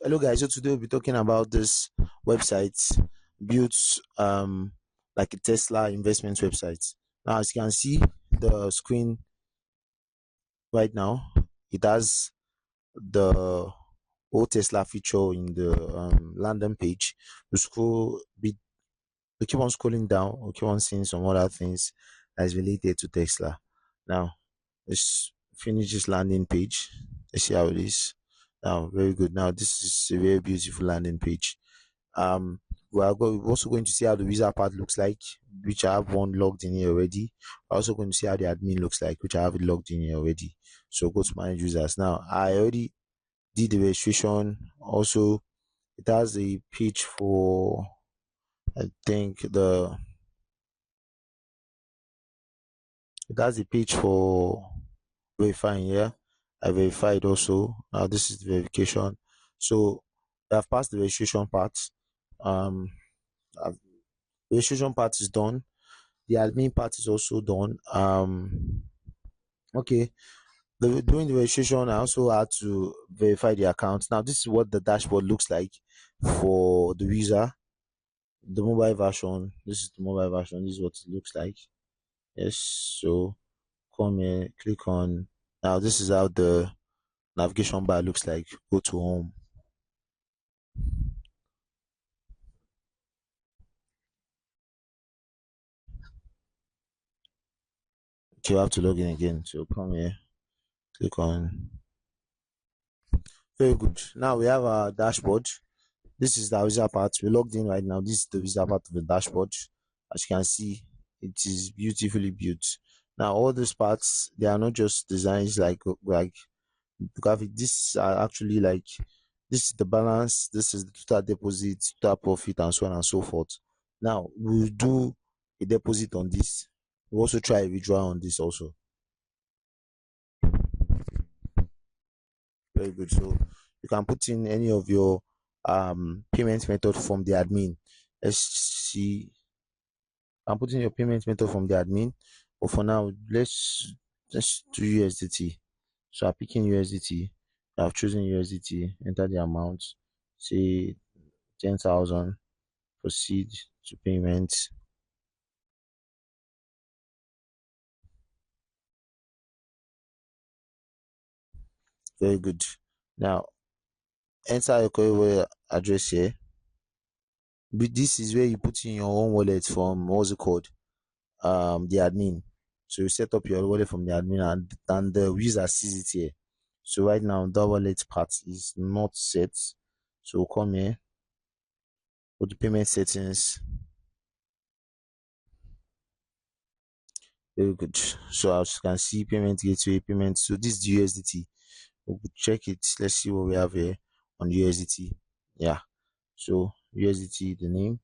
Hello guys, so today we'll be talking about this website built like a Tesla investment website. Now as you can see the screen right now, it has the whole Tesla feature in the landing page. We keep on scrolling down, we keep on seeing some other things that is related to Tesla. Now let's finish this landing page. Let's see how it is. Now very good. Now this is a very beautiful landing page. We're also going to see how the user part looks like, which I have one logged in here already. We're also going to see how the admin looks like, which I have it logged in here already. So go to manage users. Now I already did the registration. Also it has a page for, I think it has a page for verifying here. I verified also. Now this is the verification. So I've passed the registration part. um Registration part is done. The admin part is also done. Okay, during the registration I also had to verify the account. Now this is what the dashboard looks like for the user, the mobile version. This is the mobile version. This is what it looks like. Yes, so come here, click on. Now this is how the navigation bar looks like. Go to home. You have to log in again, so come here, click on. Very good. Now we have our dashboard. This is the user part. We logged in right now. This is the user part of the dashboard. As you can see, it is beautifully built. Now all these parts, they are not just designs like graphic. These are actually like, this is the balance, this is the total deposit, total profit, and so on and so forth. Now we'll do a deposit on this. We'll also try a withdrawal on this also. Very good. So you can put in any of your payment method from the admin. Let's see. I'm putting your payment method from the admin, but for now let's do USDT. So I'm picking USDT. I've chosen USDT. Enter the amount, say 10,000. Proceed to payment. Very good. Now enter your correct address here. This is where you put in your own wallet from, what's it called, the admin. So you set up your wallet from the admin, and the user sees it here. So right now the wallet part is not set. So come here, go to payment settings. Very good. So as you can see, payment gateway, payment. So this is the USDT. We'll check it. Let's see what we have here on USDT. Yeah. So USDT, the name,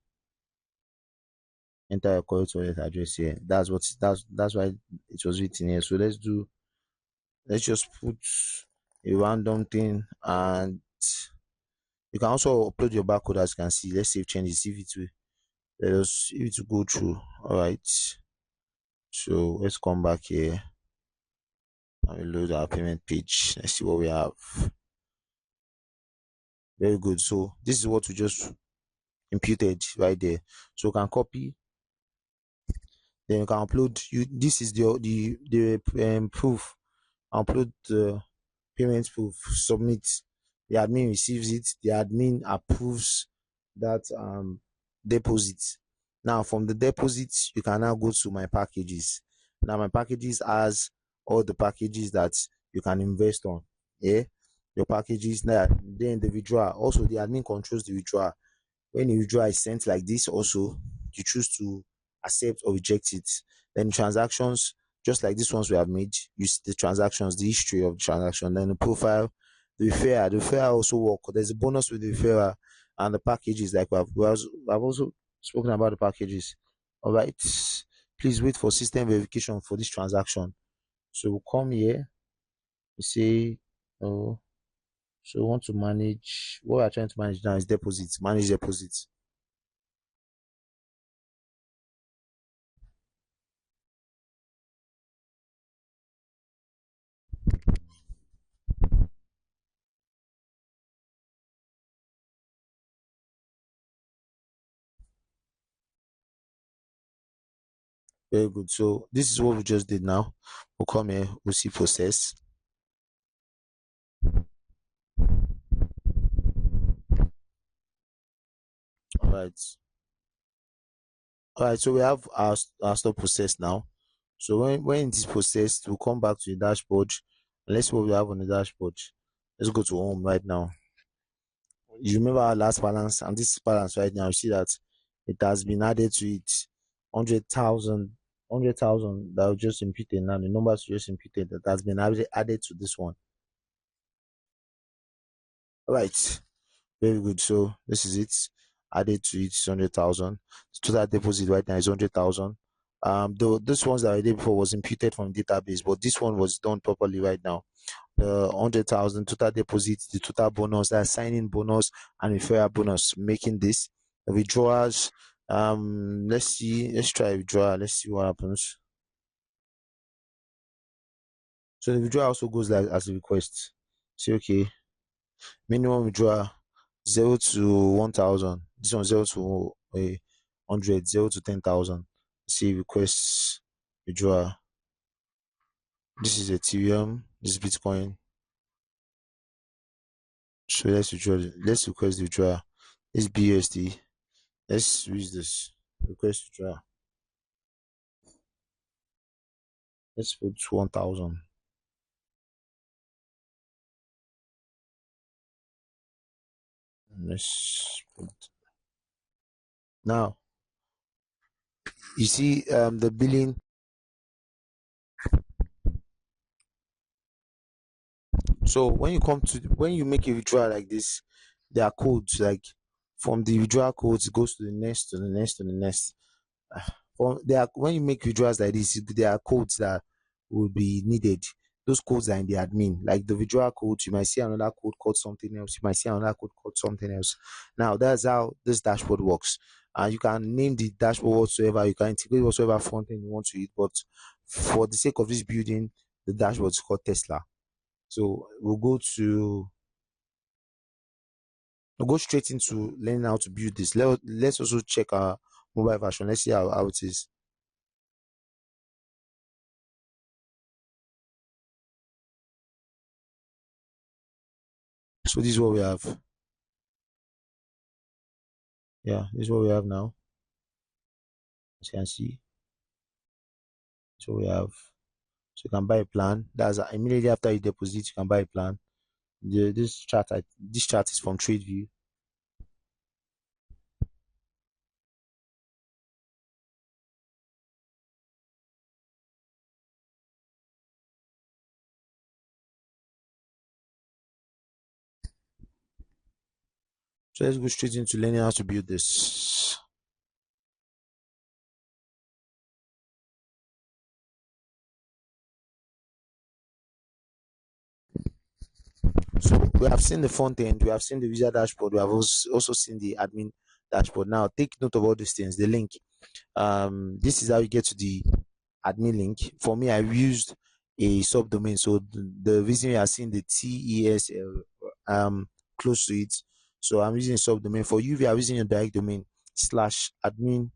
enter your correct wallet address here. That's why it was written here. So let's just put a random thing, and you can also upload your barcode. As you can see, let's save changes, see if it will go through. All right, so let's come back here and we load our payment page. Let's see what we have. Very good. So this is what we just imputed right there. So you can copy, then you can upload. This is the proof. Upload the payment proof, submit. The admin receives it, the admin approves that deposit. Now from the deposit you can now go to my packages. Now my packages has all the packages that you can invest on. Yeah, your packages. Now then the withdrawal, also the admin controls the withdrawal. When the withdrawal is sent like this, also you choose to accept or reject it. Then transactions, just like these ones we have made, you see the transactions, the history of the transaction, then the profile, the referral. The referral also work. There's a bonus with the referral, and the packages, like I've also spoken about the packages. All right, please wait for system verification for this transaction. So we'll come here, we say, oh, so we want to manage, what we're trying to manage now is deposits, manage deposits. Very good. So this is what we just did now. We'll come here, we'll see process. All right. All right, so we have our stop process now. So when it is processed, we'll come back to the dashboard. Let's see what we have on the dashboard. Let's go to home right now. You remember our last balance, and this balance right now, you see that it has been added to it 100,000, 100,000 that was just imputed now. The numbers just imputed that has been added to this one. All right, very good. So this is it. Added to it 100,000. Total deposit right now is 100,000. Though this ones that I did before was imputed from database, but this one was done properly right now. 100,000 total deposit, the total bonus, that signing bonus and referral bonus, making this the withdrawals. Let's try withdrawal. Let's see what happens. So the withdrawal also goes like as a request. Say okay, minimum withdrawal 0 to 1,000. This one 0 to 100, 0 to 10,000. See requests withdrawal. This is Ethereum. This is Bitcoin. So let's request the withdrawal. This BUSD. Let's use this. Request withdrawal. Let's put 1,000. Let's put now. You see the billing. So when you make a withdrawal like this, there are codes like from the withdrawal codes it goes to the next to the next to the next. When you make withdrawals like this, there are codes that will be needed. Those codes are in the admin, like the withdrawal code. You might see another code called something else. You might see another code called something else. Now that's how this dashboard works. You can name the dashboard whatsoever. You can integrate whatsoever front end you want to it. But for the sake of this building, the dashboard is called Tesla. So we'll go straight into learning how to build this. Let's also check our mobile version. Let's see how it is. So this is what we have. Yeah, this is what we have now. As you can see. So we have, so you can buy a plan. That's immediately after you deposit, you can buy a plan. This chart is from TradeView. So let's go straight into learning how to build this. So we have seen the front end, we have seen the user dashboard, we have also seen the admin dashboard. Now take note of all these things. The link. This is how you get to the admin link. For me, I used a subdomain. So the reason you are seeing the TESL close to it. So I'm using a subdomain. For you, if you are using your direct domain /admin/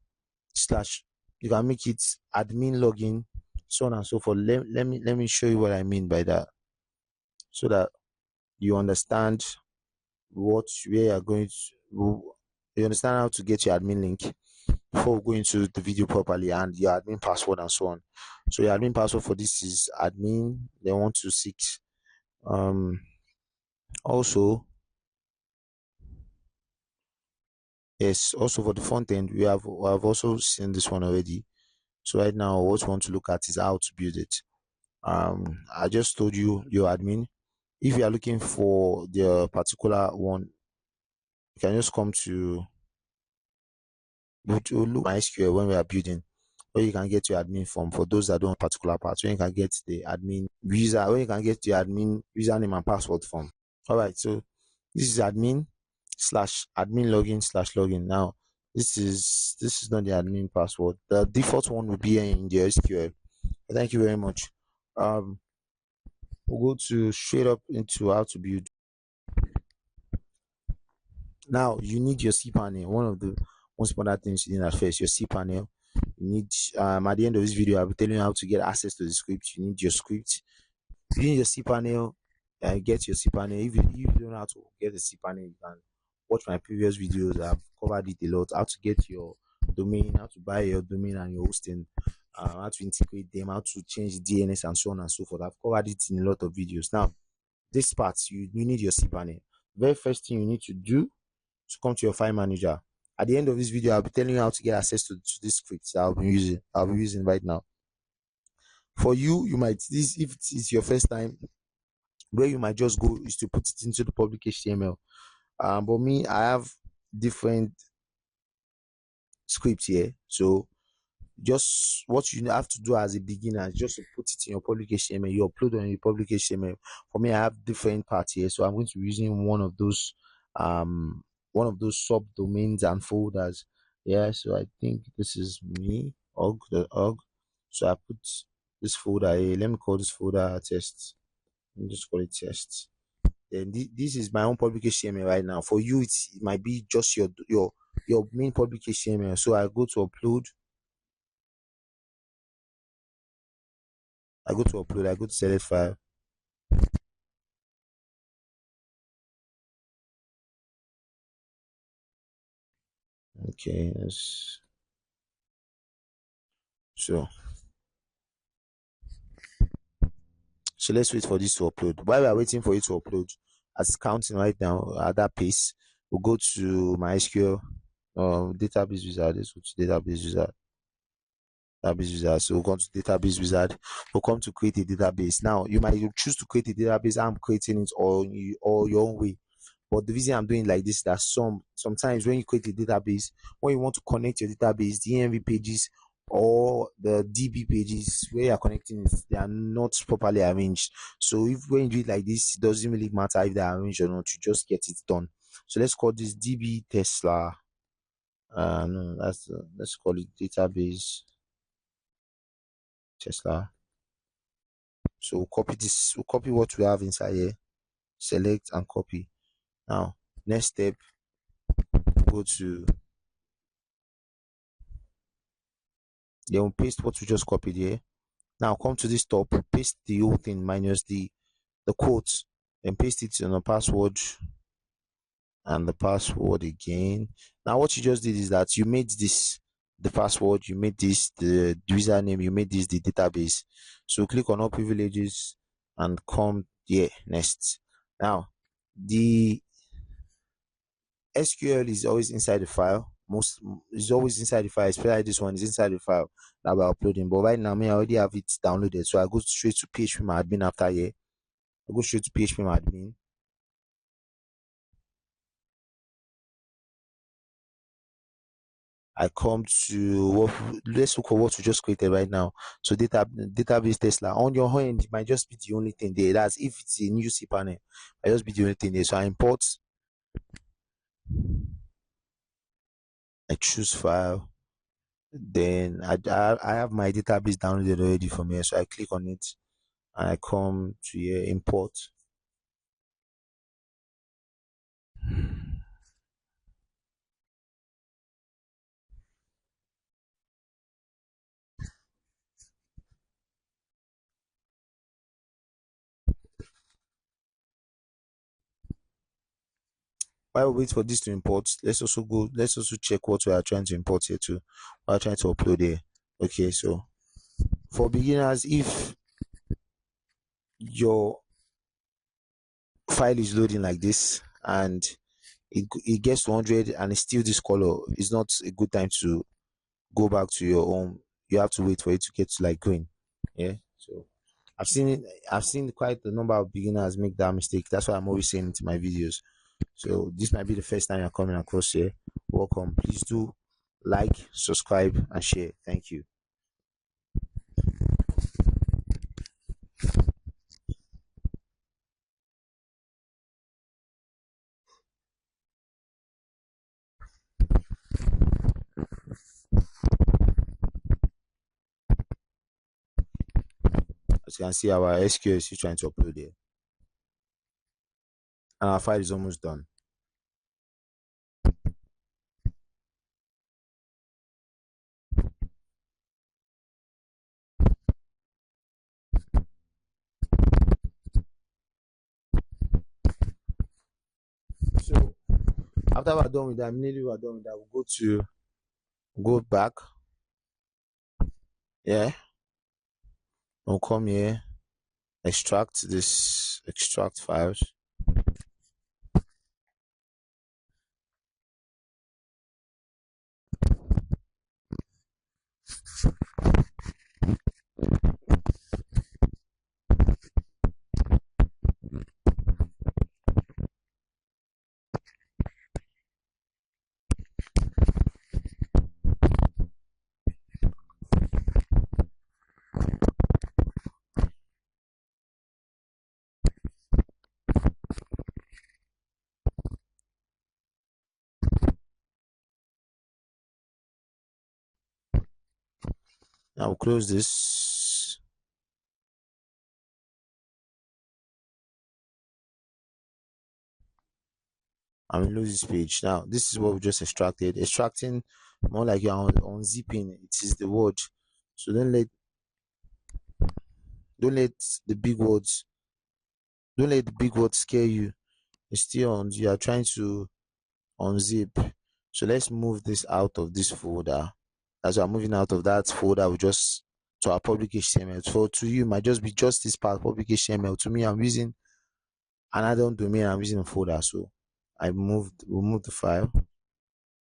you can make it admin login, so on and so forth. Let me show you what I mean by that, so that you understand where you're going to, you understand how to get your admin link before we go into the video properly, and your admin password and so on. So your admin password for this is admin then 126. Also, yes, also for the front end, we have also seen this one already. So right now, what we want to look at is how to build it. I just told you your admin. If you are looking for the particular one, you can just come to look MySQL when we are building, where you can get your admin form for those that don't have particular parts, when you can get the admin user, when you can get your admin username and password form. All right, so this is admin /admin login/login. Now this is not the admin password. The default one will be in the SQL. Thank you very much. We'll go to straight up into how to build. Now you need your cPanel. One of the most important things you need at first, your cPanel. You You need at the end of this video, I'll be telling you how to get access to the script. You need your script. You need your cPanel. Get your cPanel. If you don't know how to get a cPanel, you can watch my previous videos. I've covered it a lot. How to get your domain, how to buy your domain and your hosting, how to integrate them, how to change DNS and so on and so forth. I've covered it in a lot of videos. Now, this part, you need your cPanel. Very first thing you need to do to come to your file manager. At the end of this video, I'll be telling you how to get access to this script that I'll be using right now. For you might, this, if it's your first time, where you might just go is to put it into the public HTML. But me, I have different scripts here. So just what you have to do as a beginner is just to put it in your public HTML. You upload on your public HTML. For me, I have different parts here, so I'm going to be using one of those subdomains and folders. Yeah, so I think this is me, org. So I put this folder here. Let me call this folder test. Let me just call it test. Then this is my own public HTML right now. For you, it might be just your main public HTML. So I go to upload. I go to select file. Okay, yes. So let's wait for this to upload. While we are waiting for it to upload, as it's counting right now at that pace, we'll go to MySQL database wizard. Let's go to database wizard. So we'll go to database wizard. We'll come to create a database. Now you might choose to create a database. I'm creating it all your own way. But the reason I'm doing like this is that sometimes when you create a database, when you want to connect your database, the env pages or the DB pages where you're connecting it, they are not properly arranged. So if when you do it like this, it doesn't really matter if they're arranged or not, you just get it done. So let's call this DB Tesla. No, let's call it database Tesla. So we'll copy what we have inside here, select and copy. Now, next step, go to, then we'll paste what we just copied here. Now come to this top, paste the whole thing minus the quotes, and paste it in the password and the password again. Now what you just did is that you made this the password, you made this the username, you made this the database. So click on all privileges and come here next. Now the SQL is always inside the file. Is always inside the file, especially this one is inside the file that we're uploading. But right now, I already have it downloaded, so I go straight to PHP my admin after here. I go straight to PHP my admin. I come to let's look for what we just created right now. So database Tesla on your hand, it might just be the only thing there. That's if it's a new cPanel, it might just be the only thing there. So I import, I choose file, then I have my database downloaded already from here. So I click on it and I come to here, import. While we wait for this to import, let's also check what we are trying to import here too. We are trying to upload here. Okay, so for beginners, if your file is loading like this and it gets to 100 and it's still this color, it's not a good time to go back to your home. You have to wait for it to get to like green. Yeah, so I've seen quite a number of beginners make that mistake. That's why I'm always saying it in my videos. So this might be the first time you're coming across here. Welcome. Please do like, subscribe, and share. Thank you. As you can see, our SQL is trying to upload here, and our file is almost done. After we're done with that, immediately we're done with that, we'll go back. Yeah, we'll come here, extract files. Now we'll close this. And we lose this page. Now this is what we just extracted. Extracting more like you're unzipping. It is the word. So don't let the big words scare you. It's still on. You are trying to unzip. So let's move this out of this folder. As we're moving out of that folder, we just to our public HTML. So to you, it might just be just this part public HTML. To me, I'm using another domain. I'm using a folder. So we'll move the file.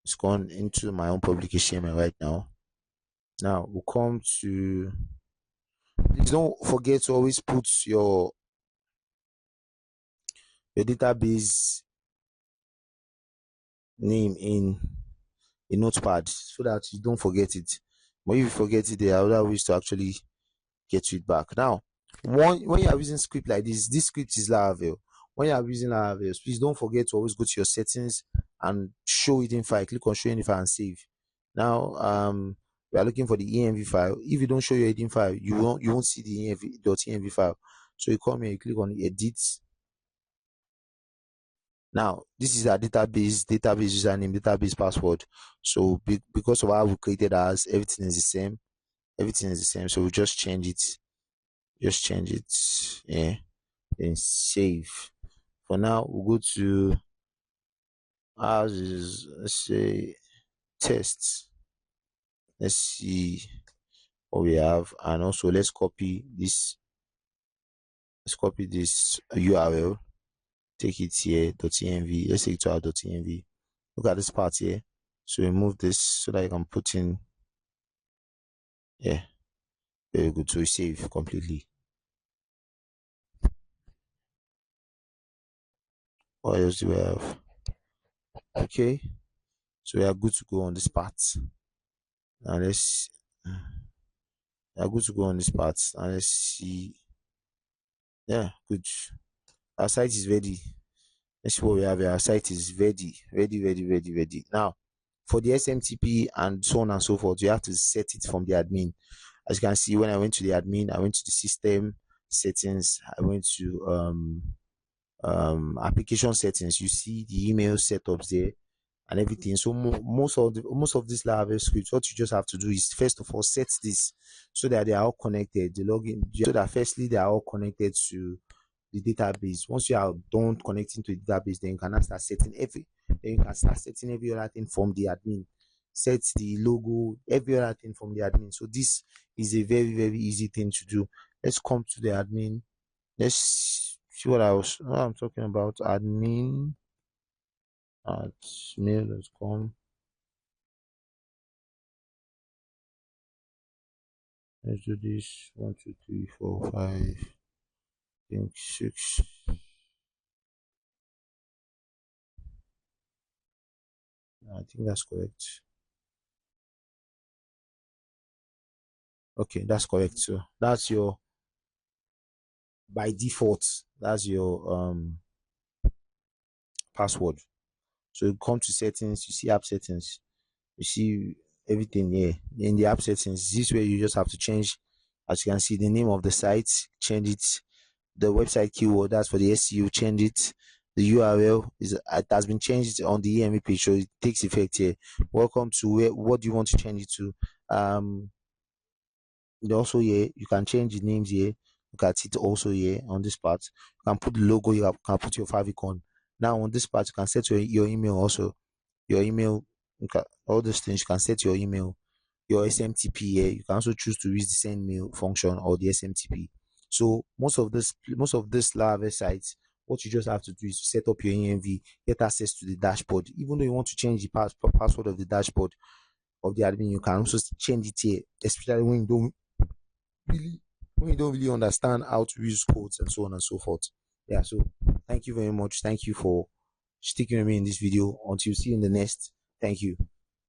It's gone into my own public HTML right now. Now we'll come to. Please don't forget to always put your database name in a notepad so that you don't forget it. But if you forget it, there are other ways to actually get it back. Now, when you are using script like this script is Laravel. When you are using Laravel, please don't forget to always go to your settings and show hidden file. Click on show hidden file and save. Now, we are looking for the env file. If you don't show your hidden file, you won't see the env.env file. So you come here, you click on edit. Now, this is our database username, database password. So because of how we created ours, everything is the same. So we just change it. Yeah, then save. For now, we'll go to ours is, let's say, tests. Let's see what we have, and also let's copy this URL. Take it here, .env. Let's take it to our .env. Look at this part here. So remove this so that you can put in. Yeah, very good. So we save completely. What else do we have? Okay, so we are good to go on this part. Now we are good to go on this part. And let's see. Yeah, good. Our site is ready. Let's see what we have here. Our site is ready. Now, for the SMTP and so on and so forth, you have to set it from the admin. As you can see, when I went to the admin, I went to the system settings, I went to application settings. You see the email setups there and everything. So most of this Laravel scripts, what you just have to do is first of all set this so that they are all connected. The login, so that firstly they are all connected to the database. Once you are done connecting to the database, then you can start setting every other thing from the admin. Set the logo, every other thing from the admin. So this is a very, very easy thing to do. Let's come to the admin. Let's see what I'm talking about. Admin at mail.com. Let's do this. 1, 2, 3, 4, 5. I think 6. I think that's correct. Okay, that's correct. So that's your, by default, that's your password. So you come to settings, you see app settings, you see everything here in the app settings. This way you just have to change, as you can see, the name of the site, change it. The website keyword, that's for the SEO, change it. The URL it has been changed on the EME page, so it takes effect here. Welcome to what do you want to change it to? Also here you can change the names here. Look at it also here on this part. You can put the logo, you can put your favicon. Now on this part, you can set your email also. Your email, all those things, you can set your email, your SMTP here. You can also choose to use the send mail function or the SMTP. So most of this Laravel sites, what you just have to do is to set up your ENV, get access to the dashboard. Even though you want to change the password of the dashboard of the admin, you can also change it here, especially really when you don't really understand how to use codes and so on and so forth. Yeah, so thank you very much. Thank you for sticking with me in this video. Until see you in the next. Thank you.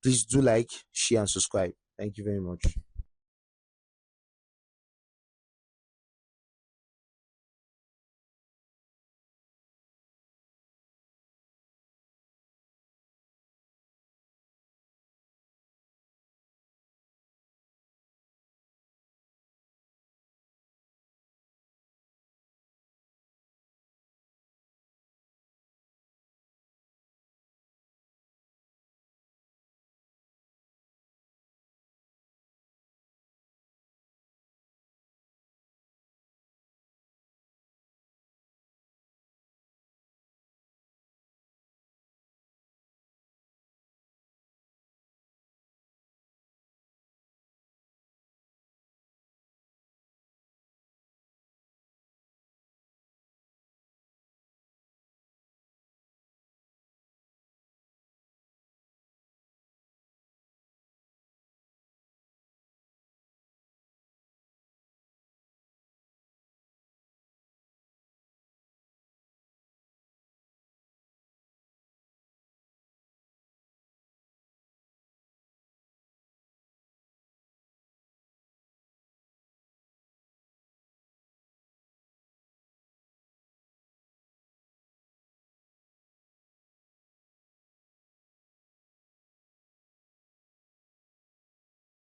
Please do like, share, and subscribe. Thank you very much.